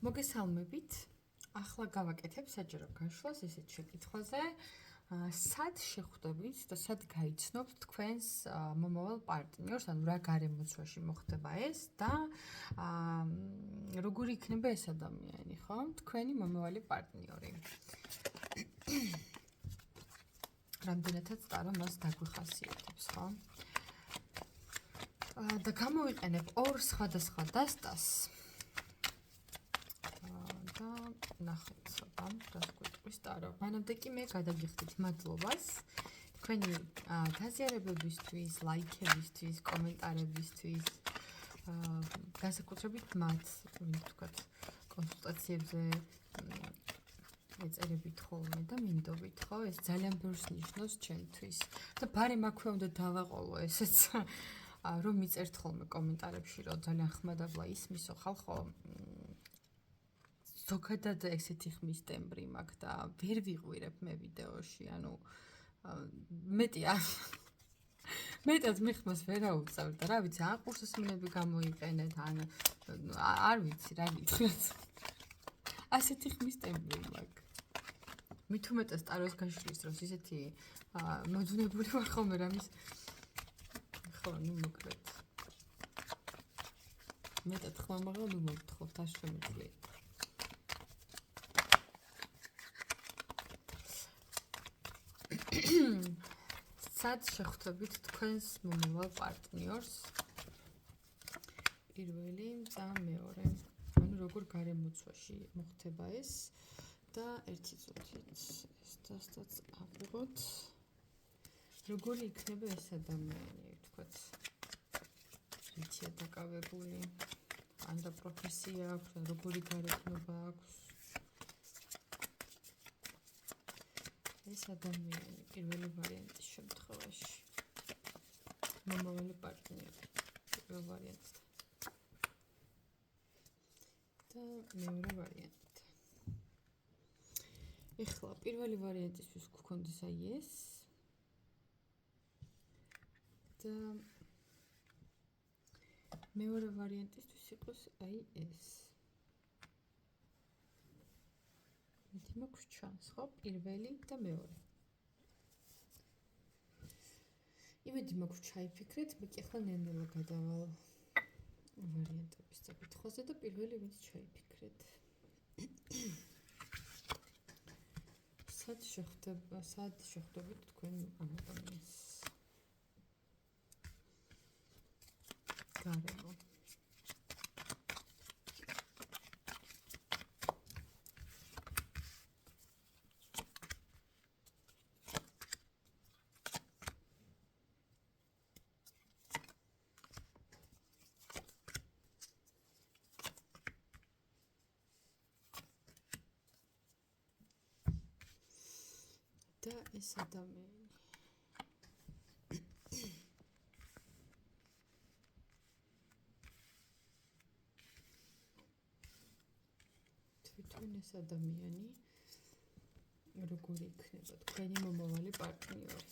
მოგესალმებით. ახლა გავაკეთებ საჯარო გაშლას ისეთ შეკითხვაზე, სად შეხვდებით და სად გაიცნობთ თქვენს მომავალ პარტნიორს, ანუ რა გარემოცვაში მოხდება ეს და როგორი იქნება ეს ადამიანი, ხო? თქვენი მომავალი პარტნიორი. რამდენადაც ტარო მას დაგვიხასიათებს, ხო? და გამოვიყენებ ორ სხვადასხვა დასტას. და ნახეთ, სამ დასკვიტყვის ტარო. მანამდე კი მე გადაგიხდით მადლობას თქვენი გაზიარებებისთვის, ლაიქებისთვის, კომენტარებისთვის, განსაკუთრებით მათ, ვთქვათ, კონსულტაციებზე ეწერებით ხოლმე და მინდობით, ხო, ეს ძალიან ბევრს ნიშნავს ჩემთვის. და ბარემ აქვე უნდა დავაყოლო ესეც, რომ მიწერთ ხოლმე კომენტარებში, რომ ძალიან ხმადაბლა ისმისო ხალხო. ზოგადად ესეთი ხმის ტემბრი მაქვს და ვერ ვიყვირებ მე ვიდეოში, ანუ მეტად მიხმას ვერ აუწევ და რა ვიცი, ან კურსოსმენები გამოიყენეთ, ან არ ვიცი რა გითხრათ. ასეთი ხმის ტემბრი მაქვს. მით უმეტეს ტაროს გაშლის დროს ისეთი მოძუნებული ვარ ხოლმე რამის ხო, ნუ მოკლედ. მეტად ხმა მაგრამ ნუ მოგთხოვთ, არ შემიძლია. სად შეხვდებით თქვენს მომავალ პარტნიორს? პირველი და მეორე. ანუ როგორ გარემოცვაში მოხდება ეს და ერთი წუთით ეს დასტაც ავიღოთ. როგორი იქნება ეს ადამიანი, ვთქვათ, რითია დაკავებული, ან და პროფესია აქვს, როგორი გარეგნობა აქვს. ეს ადამიანი პირველი ვარიანტის შემთხვევაში მომავალი პარტნიორი პირველ ვარიანტთან და მეორე ვარიანტთან. ეხლა პირველი ვარიანტისთვის გქონდეს აი ეს და მეორე ვარიანტისთვის იყოს აი ეს. მაქვს ჩანს, ხო, პირველი და მეორე. იმედი მაქვს ჩაიფიქრეთ, მე კი ახლა ნელ-ნელა გადავალ ვარიანტების საკითხებზე და პირველი ვინც ჩაიფიქრეთ. სად შეხვდებით თქვენ ამ ადამიანს? გარემო. და ეს ადამიანი თვითონ ეს ადამიანი როგორი იქნება თქვენი მომავალი პარტნიორი?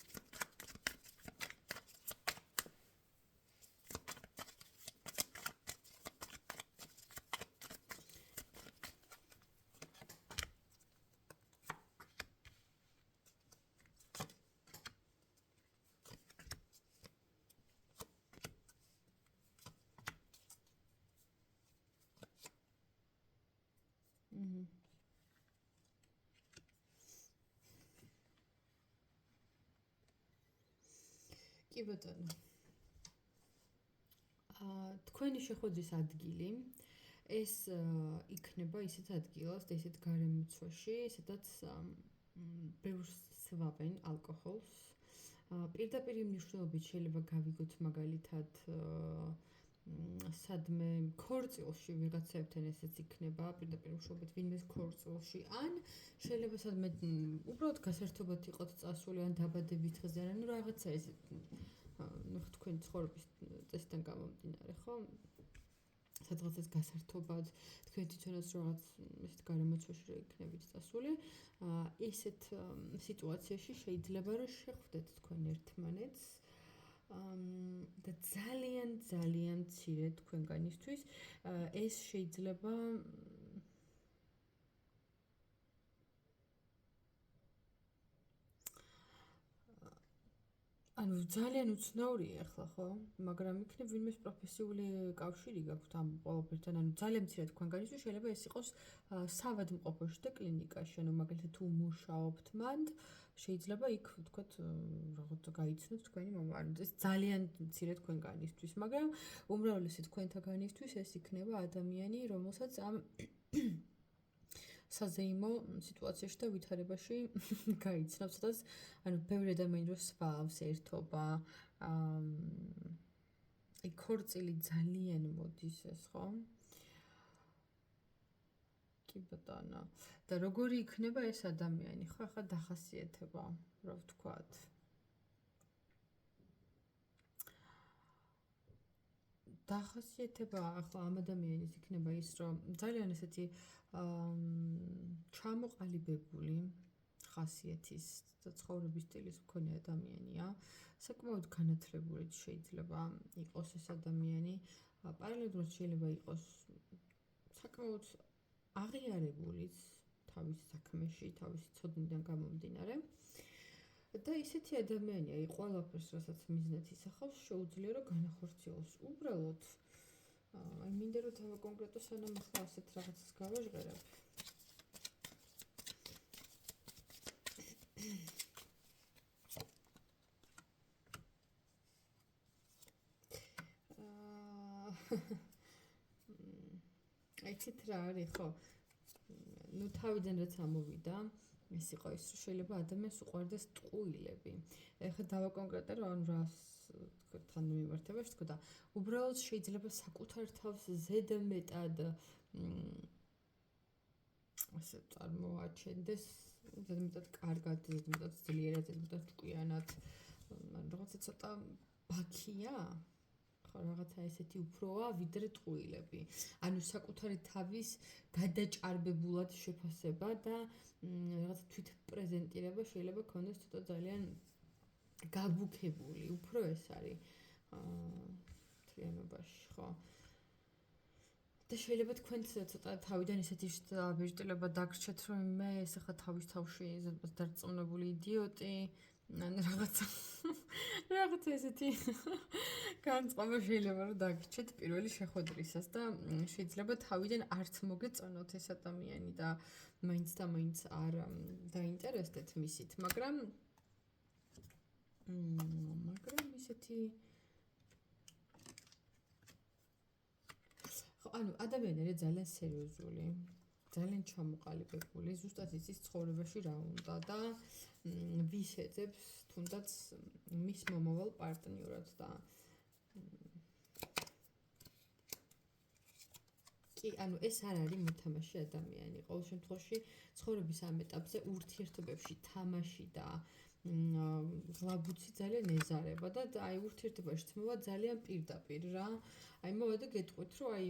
კი ბატონო. თქვენი შეხვედრის ადგილი ეს იქნება ისეთ ადგილას და ისეთ გარემოცვაში, სადაც ბევრს სვავენ ალკოჰოლს. პირდაპირ მნიშვნელობით შეიძლება გავიგოთ მაგალითად სადმე ქორწილში ვიღაცებთან ესეც იქნება, პირდაპირ უშუალოდ ვინმეს ქორწილში, ან შეიძლება სადმე უბრალოდ გასართობად იყოთ წასული, ან დაბადების დღეზე, ანუ რაღაცა ეს თქვენ ცხოვრების წესიდან გამომდინარე, ხო? სადღაც ეს გასართობად, თქვენ თვითონაც რაღაც ესეთ გარემოცვაში რა იქნებით წასული, ესეთ სიტუაციაში შეიძლება რომ შეხვდეთ თქვენ ერთმანეთს და ძალიან მცირე თქვენგანისთვის ეს შეიძლება ანუ ძალიან უცნაურია ახლა ხო, მაგრამ იქნებ ვინმეს პროფესიული კავშირი გაქვთ ამ ყველაფერთან, ანუ ძალიან მცირე თქვენგანისთვის შეიძლება ეს იყოს საავადმყოფოში და კლინიკაში, ანუ მაგალითად თუ მუშაობთ მანდ, შეიძლება იქ ვთქვათ რაღაცა გაიცნოთ თქვენი მამა, ანუ ეს ძალიან მცირე თქვენგანისთვის, მაგრამ უმრავლესი თქვენთაგანისთვის ეს იქნება ადამიანი, რომელსაც ამ საზეიმო სიტუაციაში და ვითარებაში გაიცნობს, სადაც ანუ ბევრი ადამიანი რო სვავს ერთობა, აი ქორწილი ძალიან მოდის ეს, ხო? კი ბატონო. და როგორი იქნება ეს ადამიანი, ხო, ახლა დახასიათება, რა ვთქვათ. დახასიათება ახლა ამ ადამიანის იქნება ის, რომ ძალიან ესეთი ჩამოყალიბებული ხასიათის და ცხოვრების სტილის მქონე ადამიანია. საკმაოდ განათლებული შეიძლება იყოს ეს ადამიანი. პარალელურად შეიძლება იყოს საკმაოდ აღიარებულიც თავის საქმეში, თავისი ცოდნიდან გამომდინარე. და ისეთი ადამიანია, აი ყველაფერს, რასაც მიზნად ისახავს, შეუძლია რომ განახორციელოს. უბრალოდ აი მინდა რომ თავა კონკრეტო სანამ ახლა ასეთ რაღაცას გავაჟღერებ. აიცით რა არის ხო? ნუ თავიდან რაც ამოვიდა, ეს იყო ის, რომ შეიძლება ადამიანს უყვარდეს ტყუილები. ეხლა დავაკონკრეტე რომ ანუ რას თან მიმართებაში თქო და უბრალოდ შეიძლება საკუთარ თავს ზედმეტად ასე წარმოაჩენდეს, ზედმეტად კარგად, ზედმეტად ძლიერად, ზედმეტად ჭკვიანად. რაღაცა ცოტა ბაქია. რაღაცა ესეთი უფროა ვიდრე ტყუილები. ანუ საკუთარი თავის გადაჭარბებულად შეფასება და რაღაცა თვითპრეზენტირება შეიძლება ქონდეს ცოტა ძალიან გაბუქებული, უფრო ეს არის მთლიანობაში, ხო? და შეიძლება თქვენც ცოტა თავიდან ისეთი ბეჭდილება დაგრჩეთ, რომ მე ეს ახლა თავის თავში დარწმუნებული იდიოტი, ან რაღაცა ესეთი განწყობა შეიძლება რომ დაგრჩეთ პირველი შეხვედრისას და შეიძლება თავიდან არც მოგეწონოთ ეს ადამიანი და მაინც და მაინც არ დაინტერესდეთ მისით, მაგრამ ისეთი ანუ ადამიანი არის ძალიან სერიოზული, ძალიან ჩამოყალიბებული, ზუსტად იცის ცხოვრებაში რა უნდა და ვის ეძებს თუნდაც მის მომავალ პარტნიორად და კი, ანუ ეს არ არის მოთამაშე ადამიანი. ყოველ შემთხვევაში ცხოვრების ამ ეტაპზე ურთიერთობებში თამაში და ღლაბუცი ძალიან ეზარება და აი ურთიერთობაში თმობა ძალიან პირდაპირ რა. აი მოვა და გეტყვით, რომ აი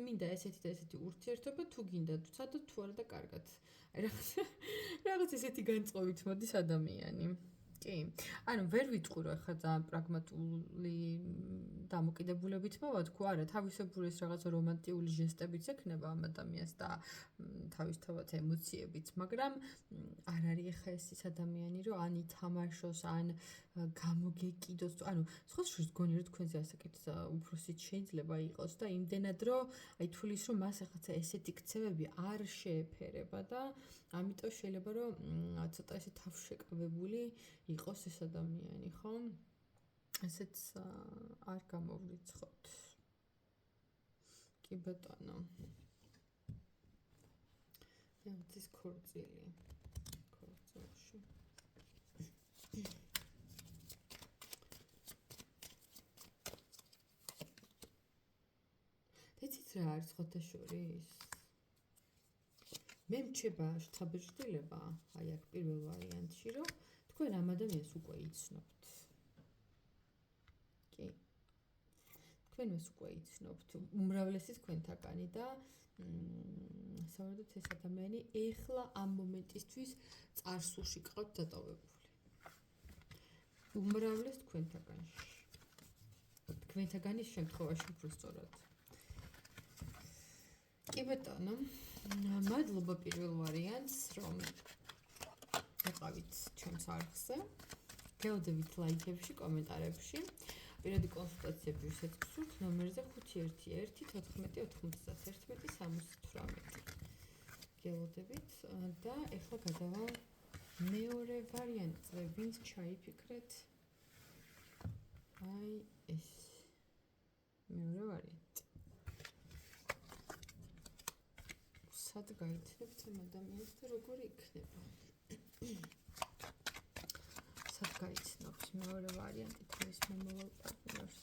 მინდა ესეთი და ესეთი ურთიერთობა, თუ გინდა ცადოთ თუ არა და კარგად. აი რაღაც ესეთი განწყობით მოდის ადამიანი. კი. ანუ ვერ ვიტყვი რომ ახლა ძალიან პრაგმატული დამოკიდებულებით მოვა, თქვა არა, თავისებური ეს რაღაცა რომანტიული ჟესტებიც ექნება ამ ადამიანს და თავისთავად ემოციებიც, მაგრამ არ არის ახლა ეს ის ადამიანი, რომ ან ითამაშოს, ან გამოგეკიდოს, ანუ სხვა შორის გონი რომ თქვენზე ასაკით უფროსიც შეიძლება იყოს და იმდენად რომ აი თulis რომ მას ახლა ესეთი ქცევები არ შეეფერება და ამიტომ შეიძლება რომ ცოტა ესე თავშეკავებული იყოს ეს ადამიანი, ხო? ესეც არ გამოვრიცხოთ. კი ბატონო. ეს ქორწილი. ქორწილში. იცით რა არის ხოთა შორის? მე მრჩება შთაბეჭდილება, აი აქ პირველ ვარიანტში, რომ თქვენ ამ ადამიანს უკვე იცნობთ. კი. თქვენ მას უკვე იცნობთ, უმრავლესი თქვენთაგანი და საერთოდ ეს ადამიანი ეხლა ამ მომენტისთვის წარსულში გყავთ დატოვებული. უმრავლეს თქვენთაგანში. თქვენთაგანის შემთხვევაში უფრო სწორად. კი ბატონო, მადლობა პირველ ვარიანტს, რომ ეყავით ჩემს არხზე. გელოდებით ლაიქებში, კომენტარებში. პირადი კონსულტაციები ვისაც გსურთ, ნომერზე 511-14-91-68. გელოდებით და ეხლა გადავალ მეორე ვარიანტზე, ვინც ჩაიფიქრეთ. აი ეს მეორე ვარიანტი. სად გაიცნობთ ამ ადამიანს და როგორი იქნება? სად გაიცნობთ მეორე ვარიანტი თავის მომავალ პარტნიორს?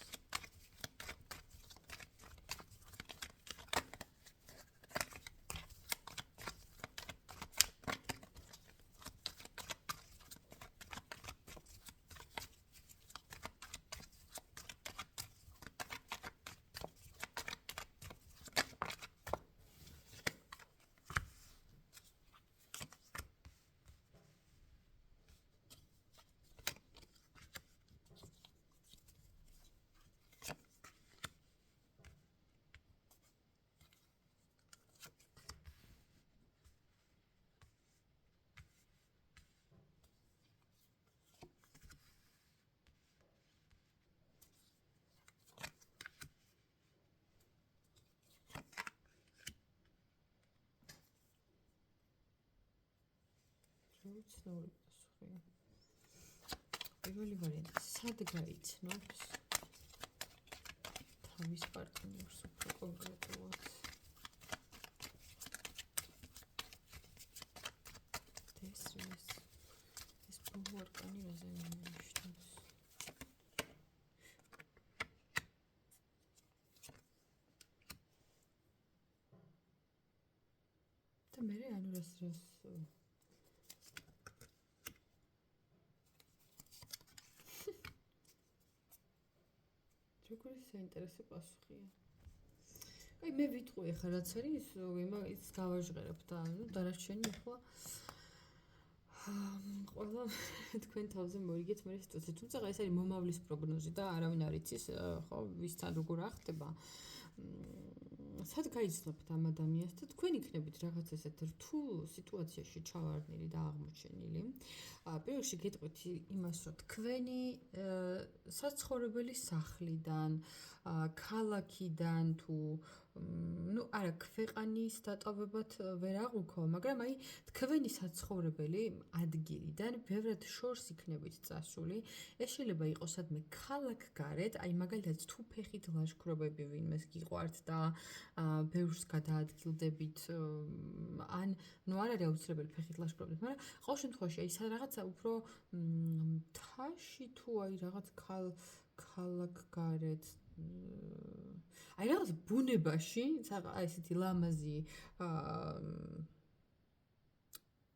ცნაური პასუხია. პირველი ვარიანტი, სად გაიცნობთ თავის პარტნიორს უფრო კონკრეტულად? ეს ბოლო არკანი რაზე მინიშნავს? და მე ანუ რას როგორი საინტერესო პასუხია. აი მე ვიტყვი ახლა რაც არის, ის გავაჟღერებ და დანარჩენი ახლა ყველა თქვენ თავზე მოიგეთ მე სიტუაცია. თუმცა ეს არის მომავლის პროგნოზი და არავინ არ იცის, ხო, ვისთან როგორ ახდება. სად გაიცნობთ ამ ადამიანს და თქვენ იქნებით რაღაც ესეთ რთულ სიტუაციაში ჩავარდნილი და აღმოჩენილი. პირველში გეტყვით იმას, რომ თქვენი საცხოვრებელი სახლიდან, ქალაქიდან თუ არა ქვეყანის დატოვებად ვერ აღვიქო, მაგრამ აი თქვენი საცხოვრებელი ადგილიდან ბევრად შორს იქნებით წასული. ეს შეიძლება იყოს სადმე ქალაქგარეთ, აი მაგალითად თუ ფეხით ლაშქრობები ვინმეს გიყვართ და ბევრს გადაადგილდებით, ან არ არის აუცილებელი ფეხით ლაშქრობებით, მაგრამ ყოველ შემთხვევაში აი რაღაცა უფრო მთაში თუ აი რაღაც ქალაქგარეთ, აი რაღაც ბუნებაში, აი ესეთი ლამაზი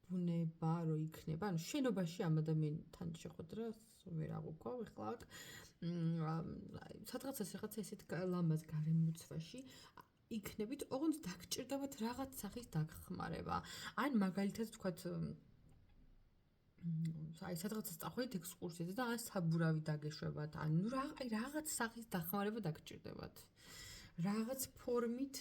ბუნება რო იქნება, ანუ შენობაში ამ ადამიანთან შეხვედრას ვერ აღვიქვავ ეხლა აქ. სადღაც ესეთ ლამაზ გარემოცვაში იქნებით, ოღონდ დაგჭირდებათ რაღაც სახის დაგხმარება. ან მაგალითად თქვათ აი სადღაცას წახვიდეთ ექსკურსიაზე და ან საბურავი დაგეშვებათ, ან აი რაღაც სახის დახმარება დაგჭირდებათ. რაღაც ფორმით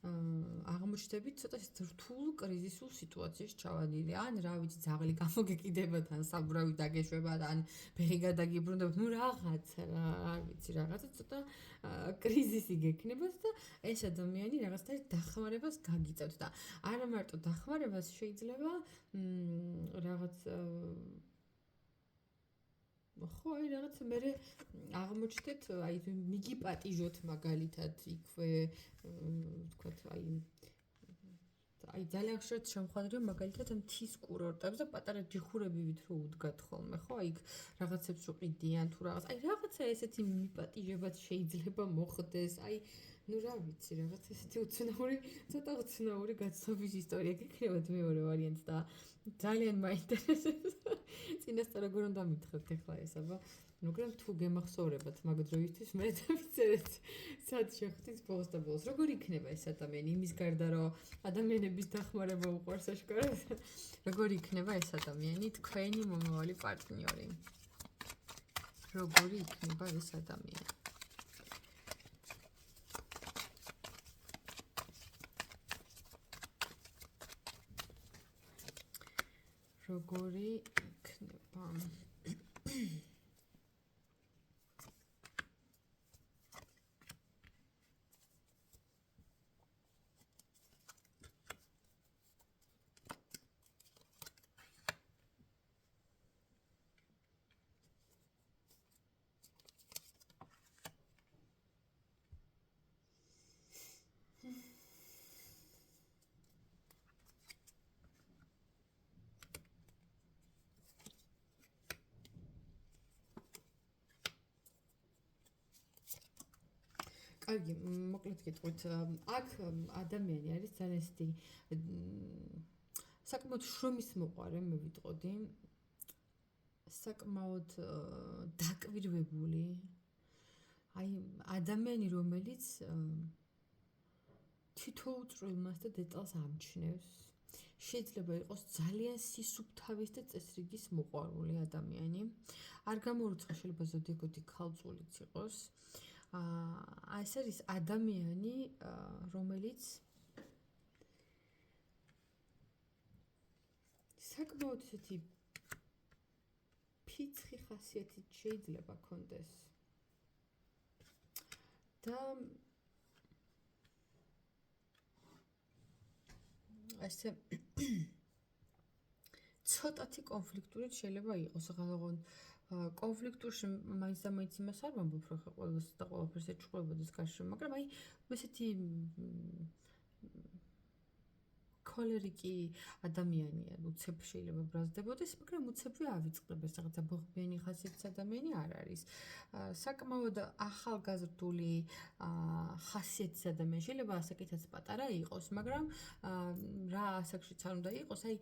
აღმოჩნდებით ცოტა რთულ კრიზისულ სიტუაციაში ჩავარდნილი, ან რა ვიცი, ძაღლი გამოგეკიდებათ, ან საბურავი დაგეშვებათ, ან ფეხი გადაგიბრუნდებათ, რაღაც, არ ვიცი, რაღაცა ცოტა კრიზისი გექნებათ და ეს ადამიანი რაღაცნაირ დახმარებას გაგიწევთ და არა მარტო დახმარებას შეიძლება რაღაც ხო, აი რაღაც მე აღმოჩნდეთ, აი მიგიპატიჟოთ მაგალითად იქვე, ვთქვათ, აი ძალიან ხშირად შემოხვედრია მაგალითად მთის კურორტებზე პატარა ჯიხურებივით რო უდგათ ხოლმე, ხო, აი რაღაცებს რო ყიდიან თუ რაღაც, აი რაღაცა ესეთი მიპატიჟებაც შეიძლება მოხდეს, აი რა ვიცი, რაღაც ესეთი ცოტა უცნაური გაცნობის ისტორია გექნებათ მეორე ვარიანტს და ძალიან მაინტერესებს. წინასწარ როგორ უნდა მითხრათ ახლა ეს, აბა, მაგრამ თუ გემახსოვრებათ მაგ დროისთვის მე დავიწერეთ სად შეხვდით ბოლოს და ბოლოს. როგორ იქნება ეს ადამიანი იმის გარდა რომ ადამიანების დახმარება უყვარს აშკარად? როგორ იქნება ეს ადამიანი თქვენი მომავალი პარტნიორი? როგორი იქნება ეს ადამიანი? როგორი იქნება? კარგი, მოკლედ გეტყვით, აქ ადამიანი არის ძალიან ისეთი საკმაოდ შრომის მოყარე, მე ვიტყოდი. საკმაოდ დაკვირვებული. აი, ადამიანი, რომელიც თითოუწვრილმას და დეტალს ამჩნევს. შეიძლება იყოს ძალიან სისუფთავის და წესრიგის მოყვარული ადამიანი. არ გამორიცხა, შეიძლება ზოდიაქოთი ქალწულიც იყოს. ეს არის ადამიანი, რომელიც საკმაოდ ისეთი ფიცხი ხასიათით შეიძლება კონდეს. და ასე ცოტათი კონფლიქტურით შეიძლება იყოს, ხალხონ კონფლიქტურში მაინც და მაინც იმას არ ვამბობ, რომ ხა ყველას და ყველაფერს ეჭვებოდეს გარშემო, მაგრამ აი ესეთი კოლერიკი ადამიანია, უცებ შეიძლება ბრაზდებოდეს, მაგრამ უცებვე ავიწყდეს, რაღაცა ბოღბიანი ხასიათის ადამიანი არ არის. საკმაოდ ახალგაზრდული ხასიათის ადამიანი შეიძლება ასაკითაც პატარა იყოს, მაგრამ რა ასაკშიც არ უნდა იყოს, აი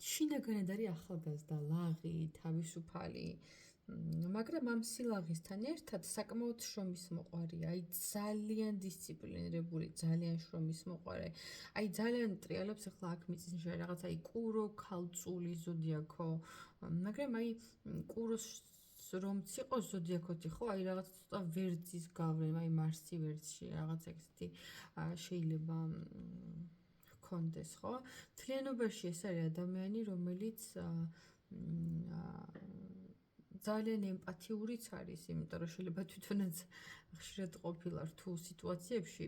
შინაგანად არის ახალგაზრდა, ლაღი, თავისუფალი, მაგრამ ამ სილაღისთან ერთად საკმაოდ შრომის მოყვარია, აი ძალიან დისციპლინირებული, ძალიან შრომის მოყვარე. აი ძალიან ტრიალებს ახლა აქ მიწის ნიშანი რაღაც აი კურო, ქალწული, ზოდიაქო, მაგრამ აი კუროს რომც იყოს ზოდიაქოთი ხო, აი რაღაც ცოტა ვერძის გავლენა, აი მარსი ვერძში რაღაც ეგეთი შეიძლება კონდეს, ხო? თლიანობაში ეს არის ადამიანი, რომელიც ძალიან ემპათიურიც არის, იმიტომ რომ შეიძლება თვითონაც ხშირად ყოფილა რთულ სიტუაციებში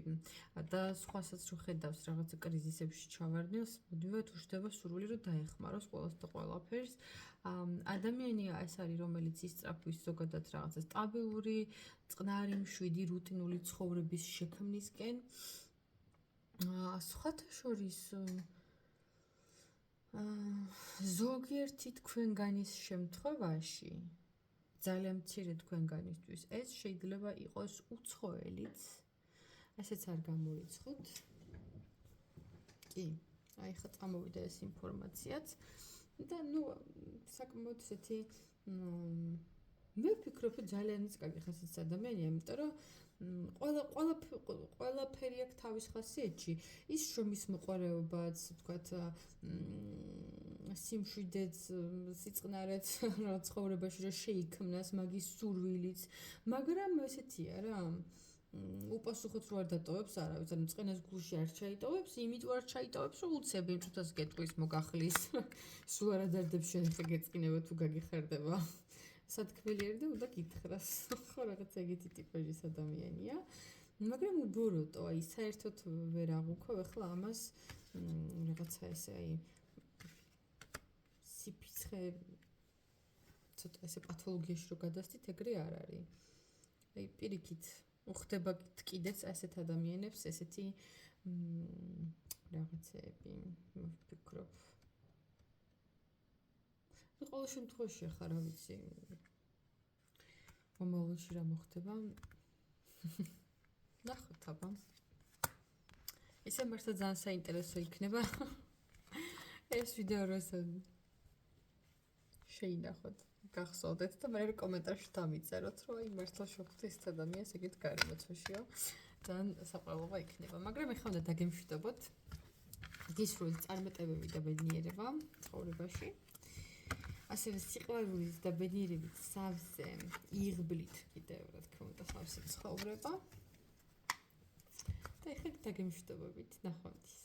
და სხვასაც რო ხედავს რაღაც კრიზისებში ჩავარდნილს, მოდივად უშვება სურვილი რომ დაეხმაროს ყველას და ყველაფერს. ადამიანი ეს არის, რომელიც ისწრაფვის ზოგადად რაღაცა სტაბილური, წყნარი, მშვიდი, რუტინული ცხოვრების შექმნისკენ. სხვათა შორის ზოგიერთი თქვენგანის შემთხვევაში ძალიან მცირე თქვენგანისთვის ეს შეიძლება იყოს უცხოელიც. ესეც არ გამორიცხოთ. კი, აი ხა წამოვიდა ეს ინფორმაციაც და ნუ საკმაოდ ესეთი მე ვფიქრობ, რომ ძალიანაც კარგი ხასიათის ადამიანია, იმიტომ რომ ყველაფერი აქვს თავის ხასიათში. ის შრომის მოყვარეობაც, თქვათ, სიმშვიდეც, სიწყნარეც რა ცხოვრებაში რა შეიქმნას, მაგის სურვილიც, მაგრამ ესეთია რა. უპასუხოთ რო არ დატოვებს არავის, ანუ წყენას გულში არ ჩაიტოვებს, იმიტომ არ ჩაიტოვებს, რომ უცებ იმ წუთას გეტყვის მოგახლის. სულ არ ადარდებს შენ ხე გეწყინება თუ გაგიხარდება. სათქმელი და უნდა გითხრას. ხო, რაღაც ეგეთი ტიპის ადამიანია. მაგრამ უბოროტო, აი საერთოდ ვერ აღუქო ახლა ამას რაღაცა ესე აი სიფიცხე ცოტა ესე პათოლოგიაში რო გადასცით, ეგრე არ არის. აი პირიქით უხდება კიდეც ასეთ ადამიანებს ესეთი რაღაცები, ვფიქრობ. ყოველ შემთხვევაში ახლა რა ვიცი მომავალში რა მოხდება ნახოთ აბა ესე მართლა ძალიან საინტერესო იქნება ეს ვიდეო როცა შეინახოთ გახსოვდეთ და მე კომენტარში დამიწეროთ რომ აი მართლა შევხვდით ეს ადამიანს ეგეთ გარემოცვაშიო ძალიან საყრელობა იქნება მაგრამ ეხლა უნდა დაგემშვიდობოთ გისურვებთ წარმატებები და ბედნიერება ცხოვრებაში ასევე სიყვარულით და ბედნიერებით სავსე იღბლით კიდევ რა თქმა უნდა სავსე ცხოვრება და ეხლა დაგემშვიდობებით ნახვამდის